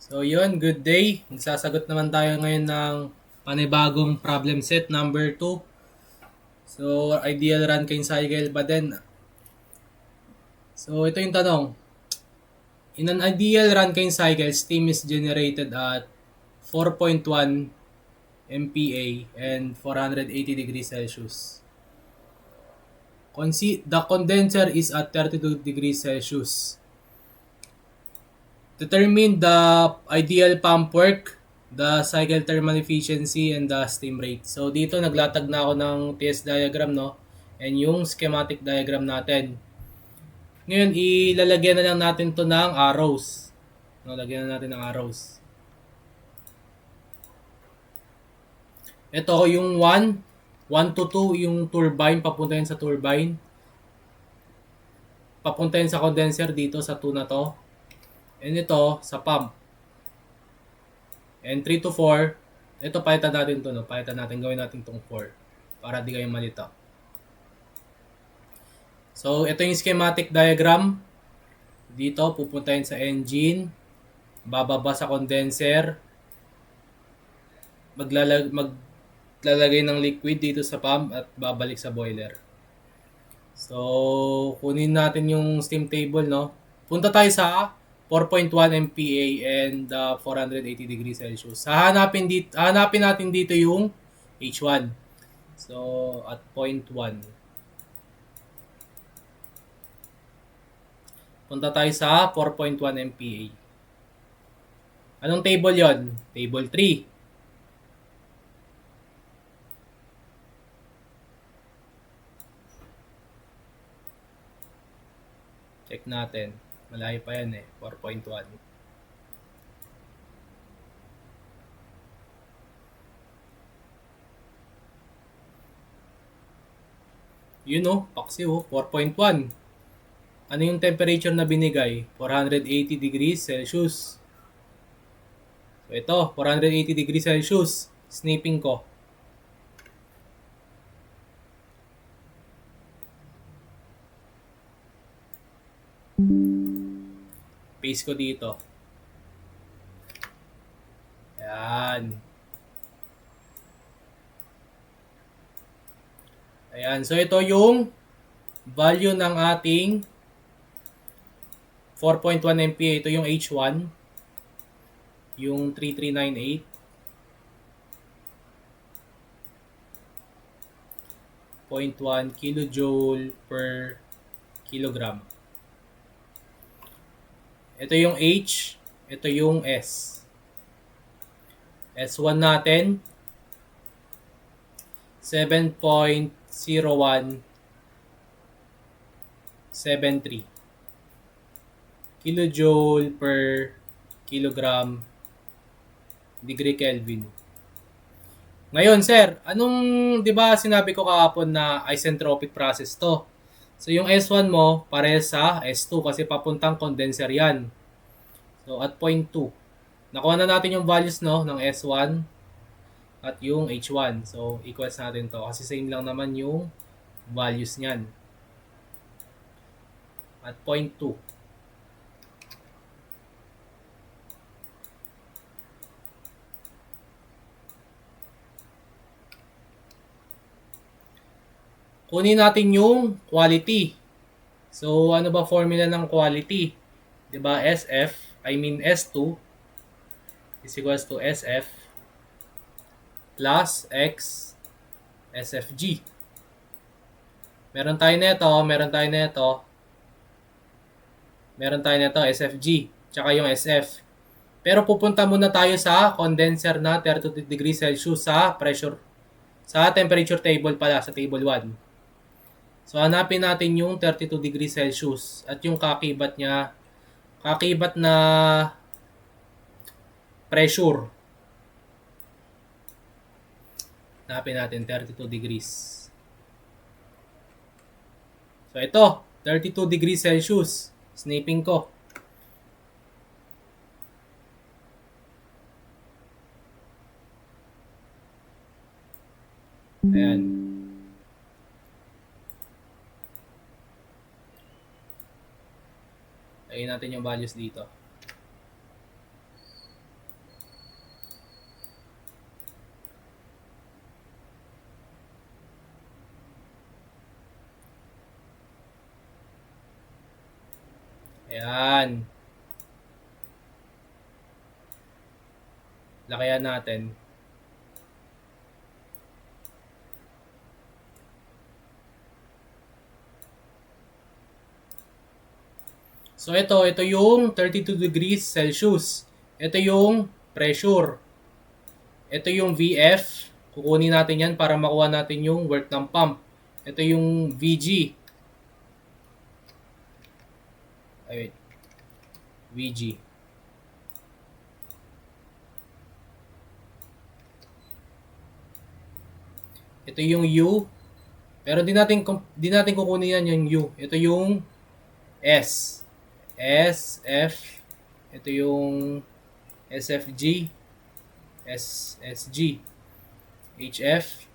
So yun, good day. Magsasagot naman tayo ngayon ng panibagong problem set number 2. So ideal Rankine cycle ba din? So ito yung tanong. In an ideal Rankine cycle, steam is generated at 4.1 MPa and 480 degrees Celsius. The condenser is at 32 degrees Celsius. Determine the ideal pump work, the cycle thermal efficiency, and the steam rate. So dito naglatag na ako ng TS diagram, no? And yung schematic diagram natin. Ngayon, ilalagyan na lang natin to ng arrows. No, lagyan na natin ng arrows. Ito yung 1 to 2 yung turbine, papunta yun sa turbine. Papunta yun sa condenser dito sa 2 na to. And ito sa pump. And 3 to 4, ito palitan natin to, no? Palitan natin, gawin natin tong 4 para di kayo malito. So, ito yung schematic diagram. Dito, pupuntahin sa engine, bababa sa condenser, maglalagay ng liquid dito sa pump at babalik sa boiler. So, kunin natin yung steam table, no? Punta tayo sa 4.1 MPa and 480 degrees Celsius. Hanapin natin dito yung H1. So, at 0.1. Punta tayo sa 4.1 MPa. Anong table yon? Table 3. Check natin. Malayo pa yan 4.1. Yun paksi 4.1. Ano yung temperature na binigay? 480 degrees Celsius. So ito, 480 degrees Celsius. Sniping ko. Paste ko dito. Ayan. Ayan. So ito yung value ng ating 4.1 MPa. Ito yung H1. Yung 3398. 0.1 kilojoule per kilogram. Ito yung H. Ito yung S. S1 natin 7.0173 kilojoule per kilogram degree Kelvin. Ngayon, sir, di ba sinabi ko kahapon na isentropic process to? So, yung S1 mo, pares sa S2 kasi papuntang condenser yan. So, at 0.2. Nakuha na natin yung values, ng S1 at yung H1. So, equals natin to kasi same lang naman yung values niyan. At 0.2. Kunin natin yung quality. So, ano ba formula ng quality? Diba, S2 is equals to SF plus X SFG. Meron tayo nito, SFG, tsaka yung SF. Pero pupunta muna tayo sa condenser na 32 degrees Celsius sa pressure, sa temperature table pala, sa table 1. So, hanapin natin yung 32 degrees Celsius at yung kakibat na pressure. Hanapin natin 32 degrees. So, ito, 32 degrees Celsius. Sniping ko. Ayan. Lagyan natin yung values dito. Ayan. Lakayan natin. So ito yung 32 degrees Celsius. Ito yung pressure. Ito yung VF. Kukunin natin yan para makuha natin yung work ng pump. Ito yung VG. Ay, wait. VG. Ito yung U. Pero di natin kukunin yan yung U. Ito yung S. S, F. Ito yung SFG. SSG. HF.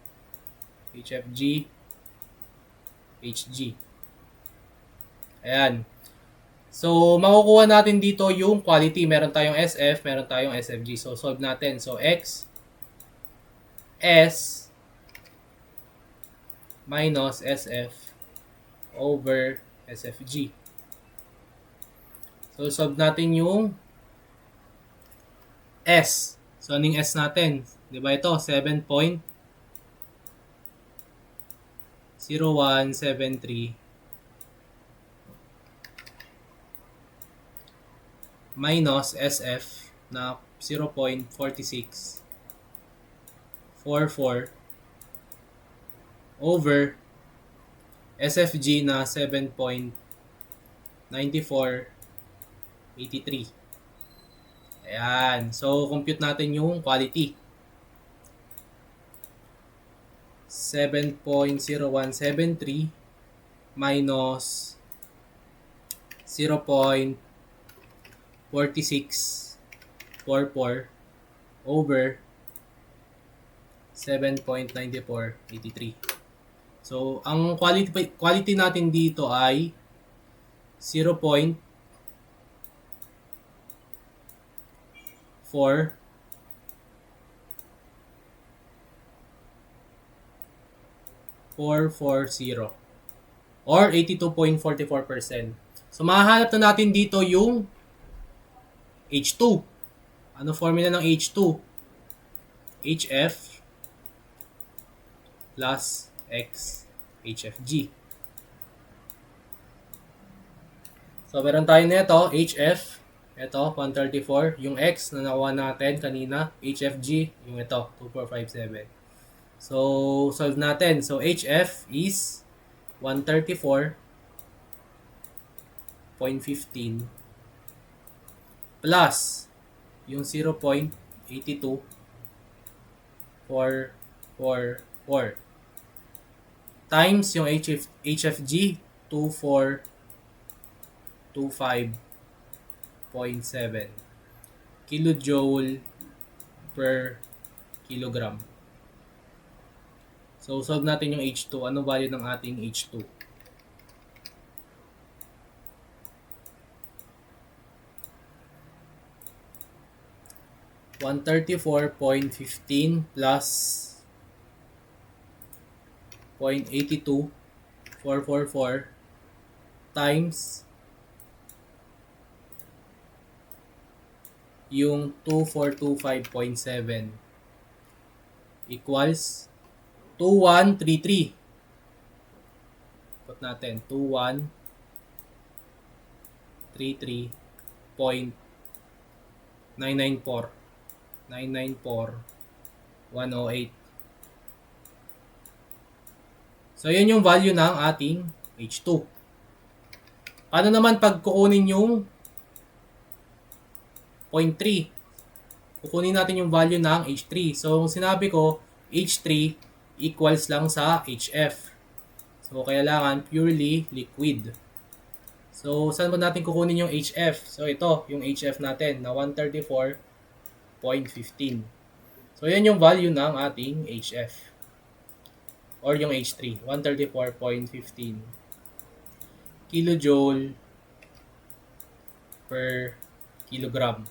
HFG. HG. Ayan. So, makukuha natin dito yung quality. Meron tayong SF, meron tayong SFG. So, solve natin. So, X, S, minus SF over SFG. So, solve natin yung S. So, anong S natin? Diba ito? 7.0173 minus SF na 0.4644 over SFG na 7.9483. Ayan. So, compute natin yung quality. 7.0173 minus 0.4644 over 7.9483. So, ang quality natin dito ay 0.4 440 or 82.44%. So, mahahanap na natin dito yung H2. Ano formula ng H2? HF plus X HFG. So, meron tayo nito, HF, ito, 134. Yung X na nakuha natin kanina, HFG, yung ito, 2457. So, solve natin. So, HF is 134.15 plus yung 0.82444 times yung HFG 2425.7 kilojoule per kilogram. So, solve natin yung H2. Ano value ng ating H2? $134.15 plus 0.82444 times yung 2425.7 equals 2133. Put natin 2133.994 994,108. So, yun yung value ng ating H2. Paano naman pag kukunin yung 0.3? Kukunin natin yung value ng H3. So, sinabi ko, H3 equals lang sa HF. So, kailangan purely liquid. So, saan ba natin kukunin yung HF? So, ito, yung HF natin na 134.15. So, yan yung value ng ating HF. Or yung H3, 134.15 kilojoule per kilogram.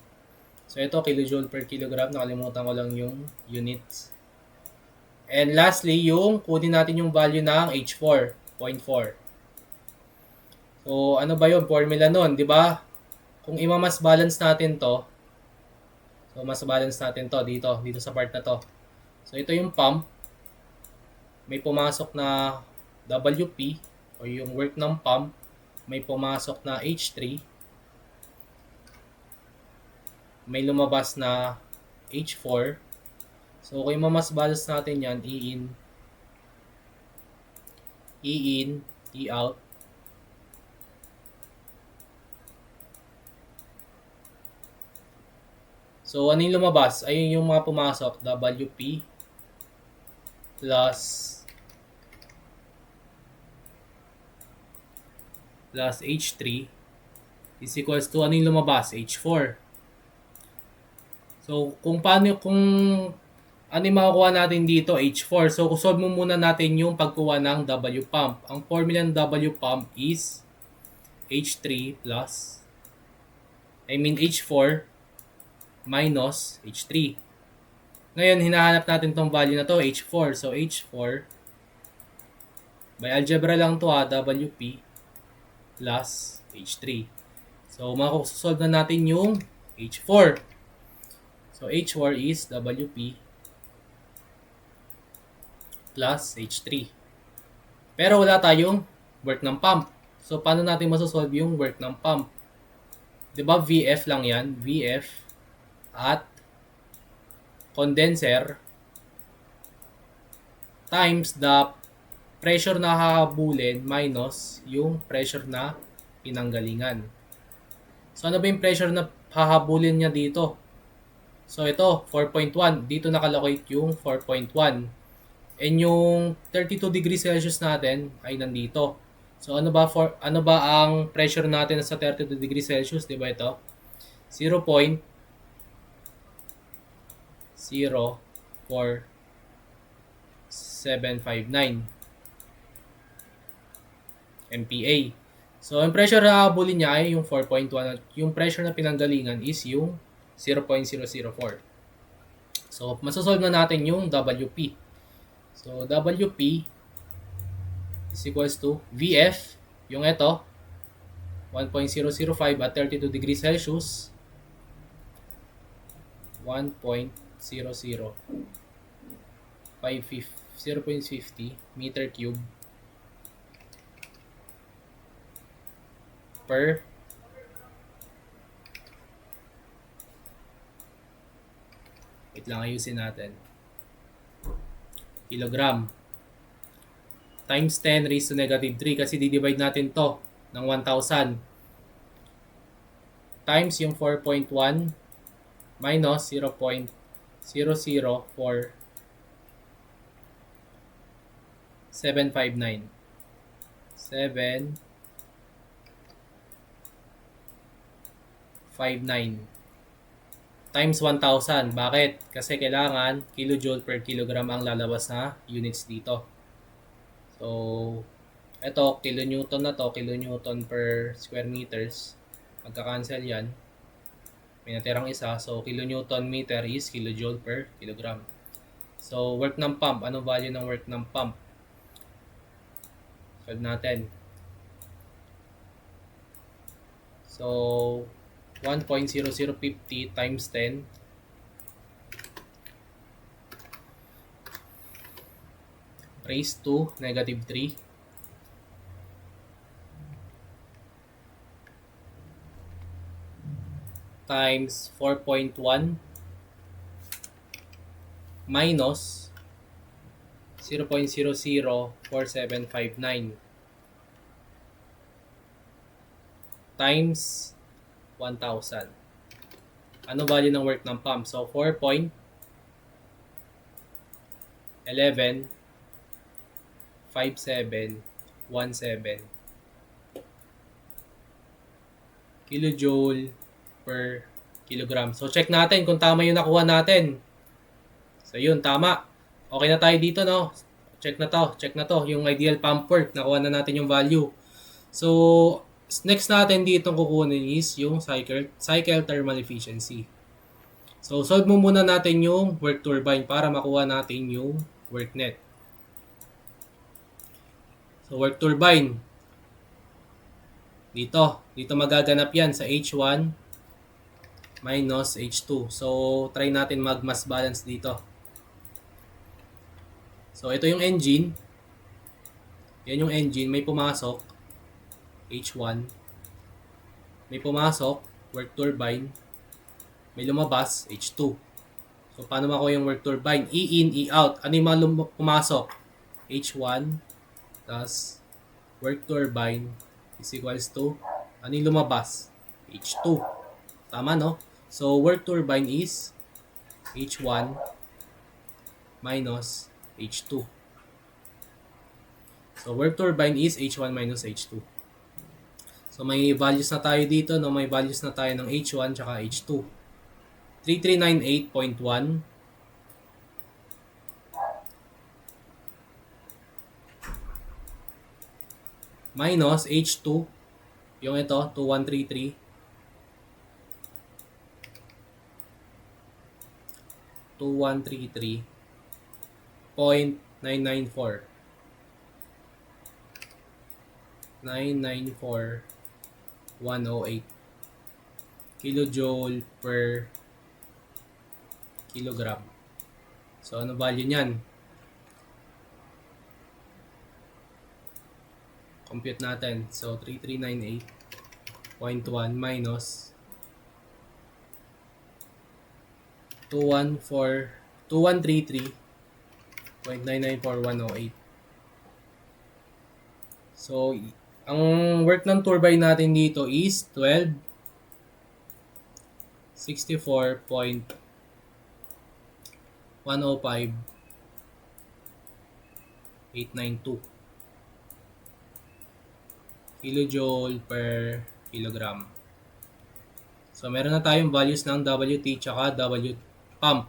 So, ito, kilojoule per kilogram. Nakalimutan ko lang yung units. And lastly, yung kunin natin yung value ng H4, 0.4. So, ano ba yun? Formula nun, di ba? Kung ima-mass balance natin to, so mass balance natin to dito sa part na to. So, ito yung pump. May pumasok na WP o yung work ng pump. May pumasok na H3. May lumabas na H4. So, kung ima-mass balance natin yan, E in, E out. So, ano yung lumabas? Ayun yung mga pumasok. WP plus H3 is equals to ano yung lumabas? H4. So, kung ano yung makukuha natin dito? H4. So, solve mo muna natin yung pagkuha ng W pump. Ang formula ng W pump is H3 plus H4 minus H3. Ngayon, hinahanap natin tong value na to, H4. So, H4, by algebra lang to WP plus H3. So, makusolve na natin yung H4. So, H4 is WP plus H3. Pero wala tayong work ng pump. So, paano natin masosolve yung work ng pump? Diba VF lang yan? VF at condenser times the pressure na hahabulin minus yung pressure na pinanggalingan. So, ano ba yung pressure na hahabulin niya dito? So, ito, 4.1. Dito nakalocate yung 4.1. And yung 32 degrees Celsius natin ay nandito. So, ano ba ang pressure natin sa 32 degrees Celsius? Diba ito? 0.04759 MPa. So, yung pressure na habulin niya ay yung 4.1. Yung pressure na pinanggalingan is yung 0.004. So, masosolve na natin yung WP. So, WP is equals to VF, yung ito, 1.005 at 32 degrees Celsius, 0.50 meter cube per wait lang, ayusin natin, kilogram times 10 raised to negative 3 kasi di-divide natin to ng 1,000 times yung 4.1 minus 0.004759 times 1,000. Bakit? Kasi kailangan kilojoule per kilogram ang lalabas na units dito. So, ito, kilonewton na to, kilonewton per square meters. Magka-cancel yan. May natirang isa. So, kilonewton meter is kilojoule per kilogram. So, work ng pump. Anong value ng work ng pump? Solve natin. So, 1.0050 times 10 raised to negative 3 times 4.1 minus 0.004759 times 1,000. Ano value ng work ng pump? So, 4.115717 kilojoule per kilogram. So, check natin kung tama yung nakuha natin. So, yun, tama. Okay na tayo dito, no? Check na to. Yung ideal pump work, nakuha na natin yung value. So, next natin dito kukunin is yung cycle thermal efficiency. So, solve mo muna natin yung work turbine para makuha natin yung work net. So, work turbine. Dito magaganap yan sa H1 minus H2. So, try natin mag-mass balance dito. So, ito yung engine. Yan yung engine. May pumasok. H1. May pumasok. Work turbine. May lumabas. H2. So, paano makuha yung work turbine? E in, E out. Ano yung mga pumasok? H1 plus work turbine is equals to ano yung lumabas? H2. Tama, no? So, work turbine is H1 minus H2. So, work turbine is H1 minus H2. So, may values na tayo dito, no? May values na tayo ng H1 tsaka H2. 3398.1 minus H2, yung ito, 2133. 2133.994. 994,108 kilojoule per kilogram. So, ano value niyan? Compute natin. So, 3398.1 minus 2133.994,108. So, ang work ng turbine natin dito is 1264.105,892 kilojoule per kilogram. So, meron na tayong values ng WT tsaka W pump.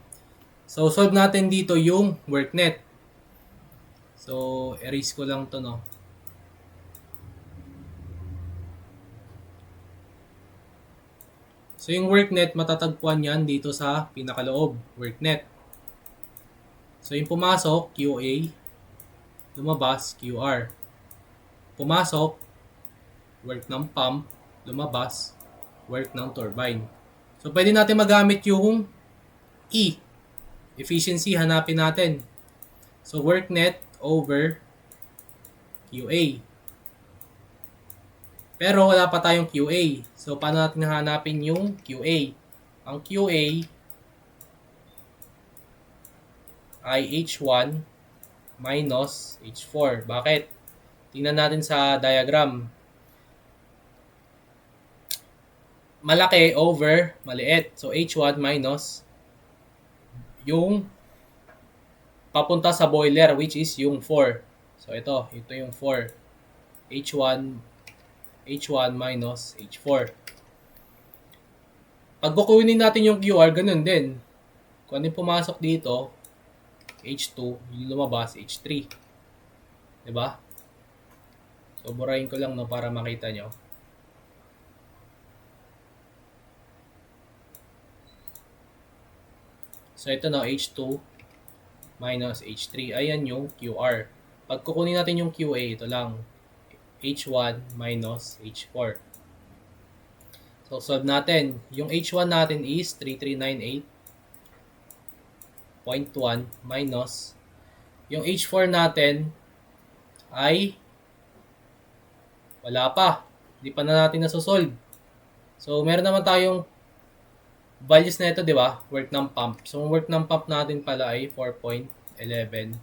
So, solve natin dito yung work net. So, erase ko lang to, no? So, yung work net, matatagpuan yan dito sa pinakaloob, work net. So, yung pumasok, QA, lumabas, QR. Pumasok, work ng pump, lumabas, work ng turbine. So, pwede natin magamit yung E. Efficiency, hanapin natin. So, work net over QA. Pero wala pa tayong QA. So, paano natin hanapin yung QA? Ang QA ay H1 minus H4. Bakit? Tingnan natin sa diagram. Malaki over maliit. So, H1 minus yung papunta sa boiler, which is yung 4. So, ito yung 4. H1 minus H4. Pag kukunin natin yung QR, ganun din. Kung ano yung pumasok dito, H2, yung lumabas, H3. Diba? So, burahin ko lang, no, para makita nyo. So, ito na, H2 minus H3. Ayan yung QR. Pag kukunin natin yung QA, ito lang. H1 minus H4. So, solve natin. Yung H1 natin is 3398.1 minus yung H4 natin ay wala pa. Hindi pa na natin nasosolve. So, meron naman tayong values na ito, di ba? Work ng pump. So, ang work ng pump natin pala ay 4.11.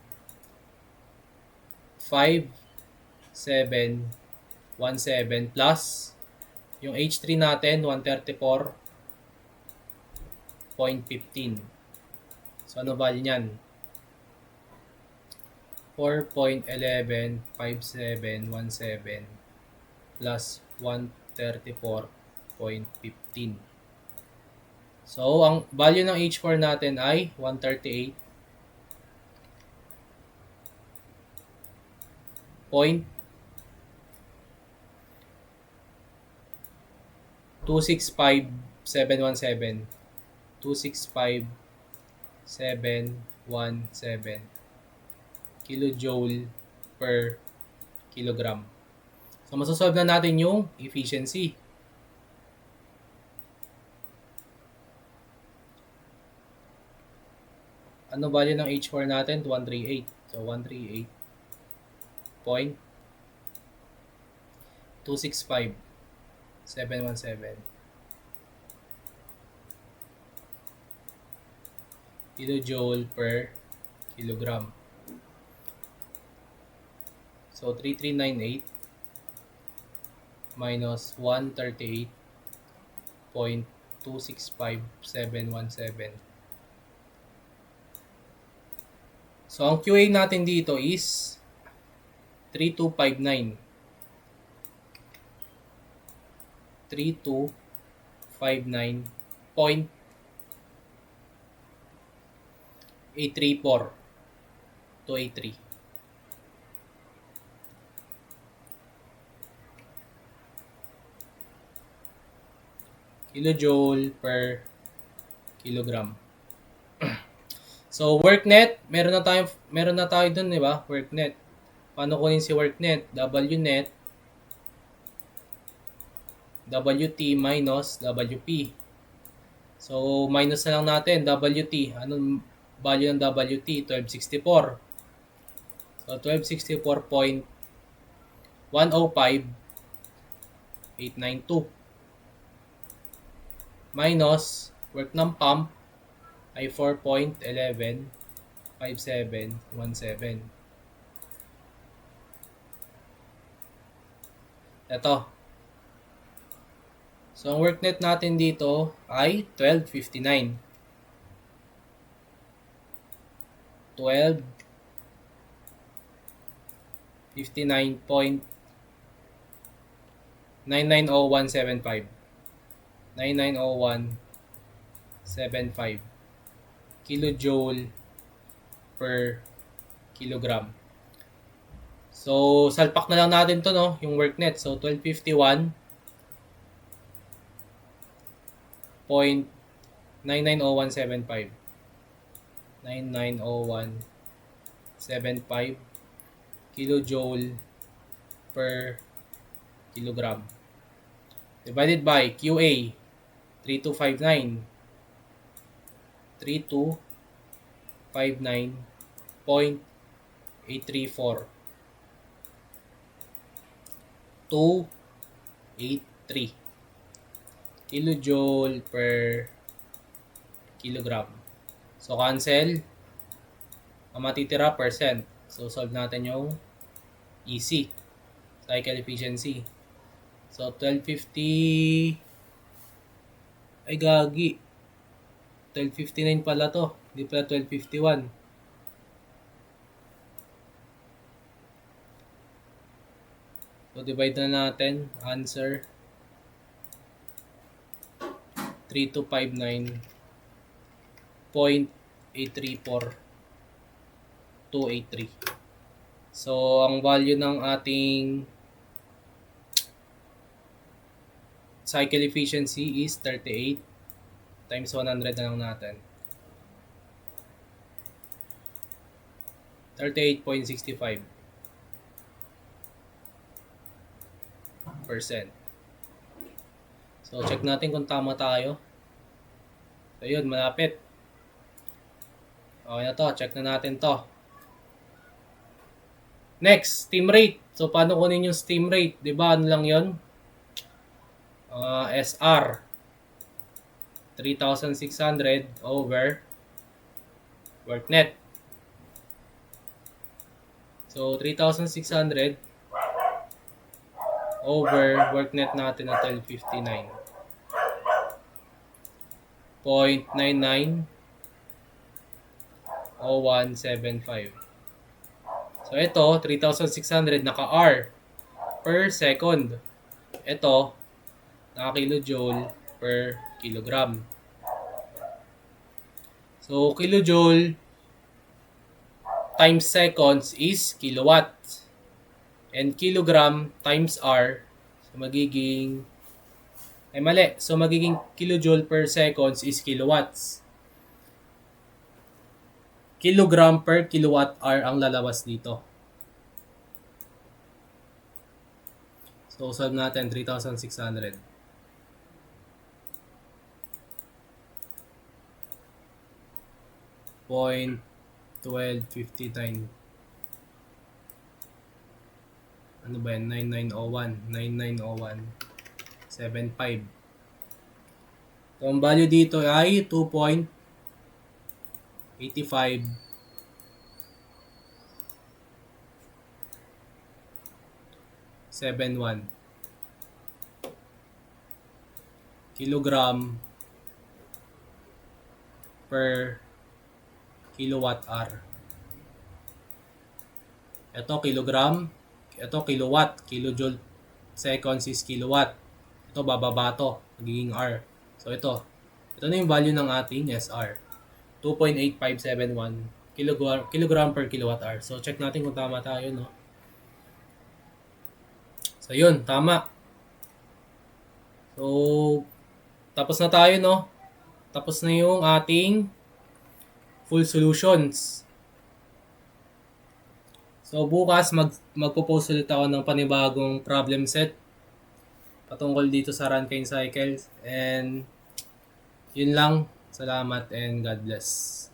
5.717 plus yung H3 natin 134.15. So ano value niyan? 4.115717 plus 134.15. So ang value ng H4 natin ay 138. 265,717 265,717 kilojoule per kilogram. So, masosolve na natin yung efficiency. Ano value ng H4 natin? 138. So, 138.265.717 kilojoule per kilogram. So, 3398 minus 138.265.717. So, ang QA natin dito is 3259. 3259.834 to 83. Kilojoule per kilogram. So, work net, meron na tayo dun, di ba? Work net. Paano kunin si work net? W net, WT minus WP. So, minus na lang natin, WT. Anong value ng WT? 1264. So, 1264.105.892 minus work ng pump ay 4.115717. Ito. So, ang work net natin dito ay 1259. 1259.990175. 990175 kilojoule per kilogram. So, salpak na lang natin to, no? Yung work net. So, 1251.990175. 990175 kilojoule per kilogram. Divided by QA 3259. 3259.834 283 kilojoule per kilogram. So, cancel. Ang matitira, percent. So, solve natin yung EC, cycle efficiency. So, 1250, ay gagi. 1259 pala to. Hindi pala 1251. So, divide na natin. Answer, 3259.834.283. So, ang value ng ating cycle efficiency is 38 times 100 na lang natin. 38.65%. So, check natin kung tama tayo. So, yun, malapit. Okay na to. Check na natin to. Next, steam rate. So, paano kunin yung steam rate? Diba, ano lang yun? SR. 3,600 over work net. So, 3,600 over work net natin na 1259. 0.990175. So, ito, 3,600 naka-R per second. Ito, naka-kilojoule per kilogram. So, kilojoule times seconds is kilowatts. And kilogram times R, so magiging, So, magiging kilojoule per seconds is kilowatts. Kilogram per kilowatt hour ang lalabas dito. So, solve natin, 3,600. Point 1259. Ano ba yan? 9901. 75. So, ang value dito ay 2.85 71 kilogram per kilowatt hour. Ito kilogram, ito kilowatt, kilojoule seconds is kilowatt. Ito bababa to, magiging R. So ito na yung value ng ating SR. 2.8571 kilogram per kilowatt hour. So check natin kung tama tayo, no? So yun, tama. So tapos na tayo, no? Tapos na yung ating full solutions. So bukas magpo-post ulit ako ng panibagong problem set patungkol dito sa Rankine cycles, and yun lang. Salamat and God bless.